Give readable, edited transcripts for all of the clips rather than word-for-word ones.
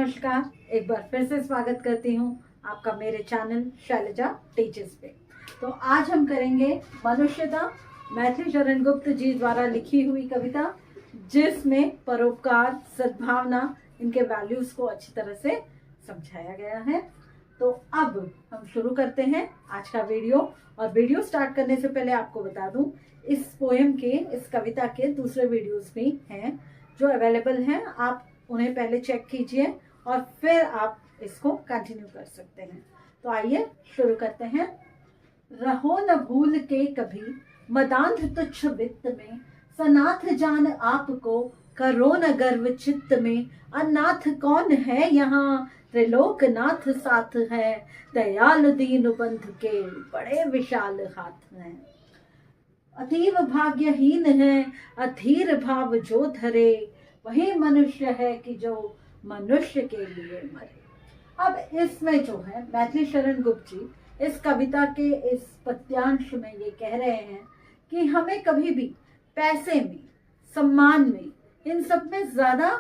नमस्कार, एक बार फिर से स्वागत करती हूँ आपका मेरे चैनल शैलजा टीचर्स पे। तो आज हम करेंगे मनुष्यता, मैथिली शरण गुप्त जी द्वारा लिखी हुई कविता, जिसमें परोपकार, सद्भावना, इनके वैल्यूज को अच्छी तरह से समझाया गया है। तो अब हम शुरू करते हैं आज का वीडियो। और वीडियो स्टार्ट करने से पहले आपको बता दूं, इस पोएम के, इस कविता के दूसरे वीडियोस भी हैं जो अवेलेबल हैं। आप उन्हें पहले चेक कीजिए और फिर आप इसको कंटिन्यू कर सकते हैं। तो आइए शुरू करते हैं। रहो न भूल के कभी मदांध तुच्छ वित्त में, सनाथ जान आपको करो न गर्व चित्त में। अनाथ कौन है यहाँ, त्रिलोकनाथ साथ है, दयाल दीन बंधु के बड़े विशाल हाथ हैं। अतीव भाग्यहीन है अधीर भाव जो धरे, वही मनुष्य है कि जो मनुष्य के लिए मरे। अब इसमें जो है मैथिली शरण गुप्त जी इस कविता के इस पद्यांश में ये कह रहे हैं कि हमें कभी भी पैसे में, सम्मान में, इन सब में ज्यादा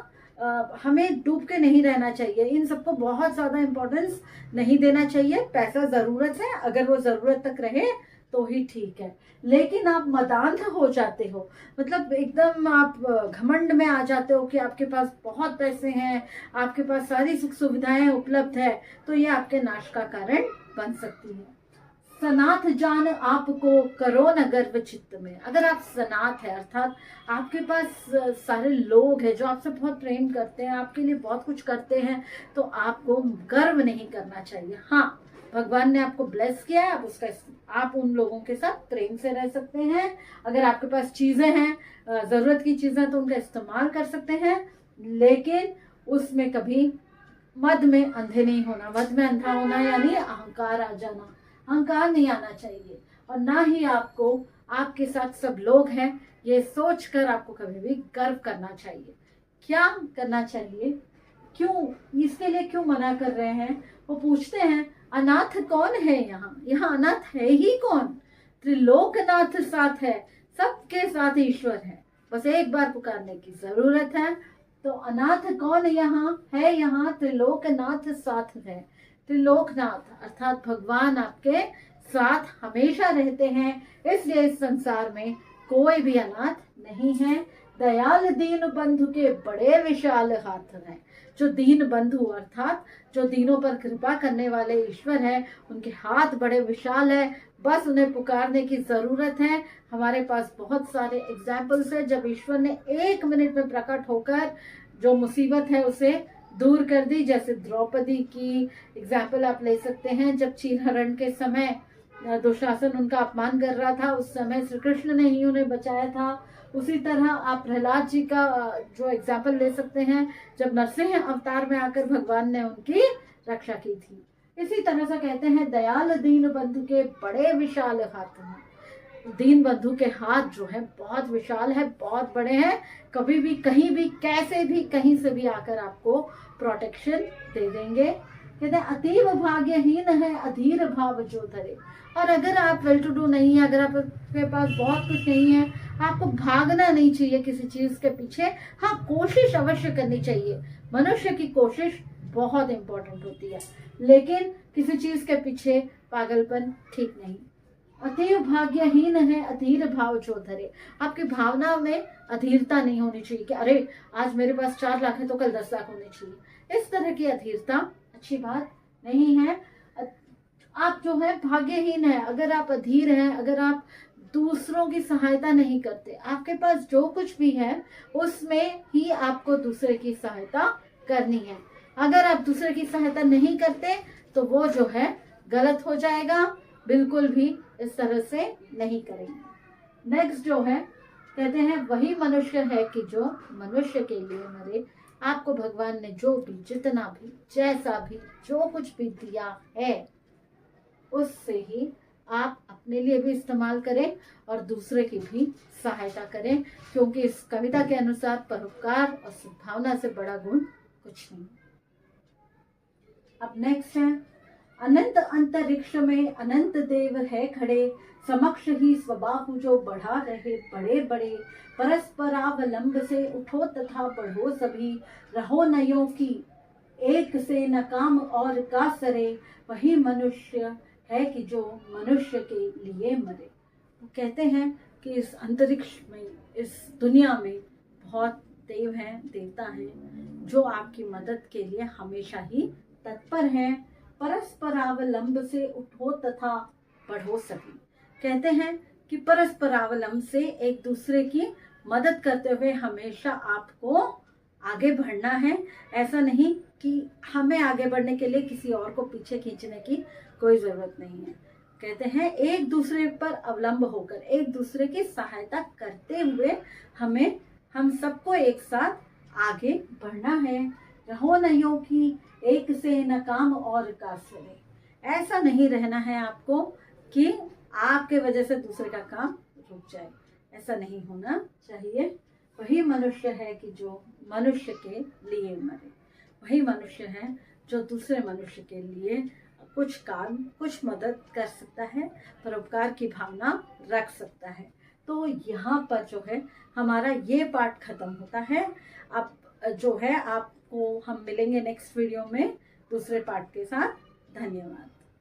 हमें डूब के नहीं रहना चाहिए। इन सबको बहुत ज्यादा इम्पोर्टेंस नहीं देना चाहिए। पैसा जरूरत है, अगर वो जरूरत तक रहे तो ही ठीक है। लेकिन आप मदांध हो जाते हो, मतलब एकदम आप घमंड में आ जाते हो कि आपके पास बहुत पैसे हैं, आपके पास सारी सुख सुविधाएं उपलब्ध है, तो ये आपके नाश का कारण बन सकती है। सनाथ जान आपको करो न गर्व चित्त में। अगर आप सनाथ है, अर्थात आपके पास सारे लोग हैं जो आपसे बहुत प्रेम करते हैं, आपके लिए बहुत कुछ करते हैं, तो आपको गर्व नहीं करना चाहिए। हाँ, भगवान ने आपको ब्लेस किया है, आप उन लोगों के साथ प्रेम से रह सकते हैं। अगर आपके पास चीजें हैं, जरूरत की चीजें, तो उनका इस्तेमाल कर सकते हैं, लेकिन उसमें कभी मद में अंधे नहीं होना। मद में अंधा होना यानी अहंकार आ जाना, अहंकार नहीं आना चाहिए। और ना ही आपको आपके साथ सब लोग हैं ये सोचकर आपको कभी भी गर्व करना चाहिए। क्या करना चाहिए, क्यों, इसके लिए क्यों मना कर रहे हैं? वो पूछते हैं अनाथ कौन है यहाँ, यहाँ अनाथ है ही कौन? त्रिलोकनाथ साथ है, सबके साथ ईश्वर है, बस एक बार पुकारने की जरूरत है। तो अनाथ कौन यहाँ है, यहाँ त्रिलोकनाथ साथ है। त्रिलोकनाथ अर्थात भगवान आपके साथ हमेशा रहते हैं, इसलिए इस संसार में कोई भी अनाथ नहीं है। दयाल दीन बंधु के बड़े विशाल हाथ हैं। जो दीन बंधु अर्थात जो दीनों पर कृपा करने वाले ईश्वर है, उनके हाथ बड़े विशाल है, बस उन्हें पुकारने की जरूरत है। हमारे पास बहुत सारे एग्जाम्पल्स है जब ईश्वर ने 1 मिनट में प्रकट होकर जो मुसीबत है उसे दूर कर दी। जैसे द्रौपदी की एग्जाम्पल आप ले सकते हैं, जब चीरहरण के समय दुशासन उनका अपमान कर रहा था, उस समय श्री कृष्ण ने ही उन्हें बचाया था। उसी तरह आप प्रहलाद जी का जो एग्जाम्पल ले सकते हैं, जब नरसिंह अवतार में आकर भगवान ने उनकी रक्षा की थी। इसी तरह से कहते हैं दयाल दीन बंधु के बड़े विशाल हाथ हैं। दीन बंधु के हाथ जो है बहुत विशाल है, बहुत बड़े हैं, कभी भी कहीं भी कैसे भी कहीं से भी आकर आपको प्रोटेक्शन दे देंगे। कहते हैं अतीव भाग्यहीन है अधीर भाव जो धरे। और अगर आप वेल टू डू नहीं है, अगर आपके पास बहुत कुछ नहीं है, आपको भागना नहीं चाहिए किसी चीज के पीछे। हाँ, कोशिश अवश्य करनी चाहिए, मनुष्य की कोशिश बहुत इंपॉर्टेंट होती है, लेकिन किसी चीज के पीछे पागलपन ठीक नहीं। अतीव भाग्यहीन है अधीर भाव जो धरे। आपकी भावना में अधीरता नहीं होनी चाहिए कि अरे आज मेरे पास 4 लाख है तो कल 10 लाख होने चाहिए। इस तरह की अधीरता अच्छी बात नहीं है। आप जो है भाग्यहीन है, अगर आप अधीर हैं, अगर आप दूसरों की सहायता नहीं करते, आपके पास जो कुछ भी है उसमें ही आपको दूसरे की सहायता करनी है। अगर आप दूसरे की सहायता नहीं करते तो वो जो है गलत हो जाएगा, बिल्कुल भी इस तरह से नहीं करेंगे। नेक्स्ट जो है कहते हैं वही मनुष्य है कि जो मनुष्य के लिए मरे। आपको भगवान ने जो भी, जितना भी, जैसा भी, जो कुछ भी दिया है उससे ही आप अपने लिए भी इस्तेमाल करें और दूसरे की भी सहायता करें, क्योंकि इस कविता के अनुसार परोपकार और सद्भावना से बड़ा गुण कुछ नहीं। अब नेक्स्ट है अनंत अंतरिक्ष में अनंत देव है खड़े, समक्ष ही स्वबाहु जो बढ़ा रहे बड़े बड़े। परस्परावलंब से उठो तथा बढ़ो सभी, रहो नयों की एक से न काम और का सरे, वही मनुष्य है कि जो मनुष्य के लिए मरे। वो कहते हैं कि इस अंतरिक्ष में, इस दुनिया में बहुत देव हैं, देवता हैं जो आपकी मदद के लिए हमेशा ही तत्पर हैं। परस्परावलंब से उठो तथा बढ़ो सभी। कहते हैं कि परस्परावलंब से एक दूसरे की मदद करते हुए हमेशा आपको आगे बढ़ना है। ऐसा नहीं कि हमें आगे बढ़ने के लिए किसी और को पीछे खींचने की कोई ज़रूरत नहीं है। कहते हैं एक दूसरे पर अवलंब होकर, एक दूसरे की सहायता करते हुए हम सबको एक साथ आगे बढ़ना है। रहो न यो कि एक से न काम और का सरे। ऐसा नहीं रहना है आपको कि आपके वजह से दूसरे का काम रुक जाए, ऐसा नहीं होना चाहिए। वही मनुष्य है कि जो मनुष्य के लिए मरे। वही मनुष्य है जो दूसरे मनुष्य के लिए कुछ काम, कुछ मदद कर सकता है, परोपकार की भावना रख सकता है। तो यहाँ पर जो है हमारा ये पार्ट खत्म होता है। अब जो है आपको हम मिलेंगे नेक्स्ट वीडियो में दूसरे पार्ट के साथ। धन्यवाद।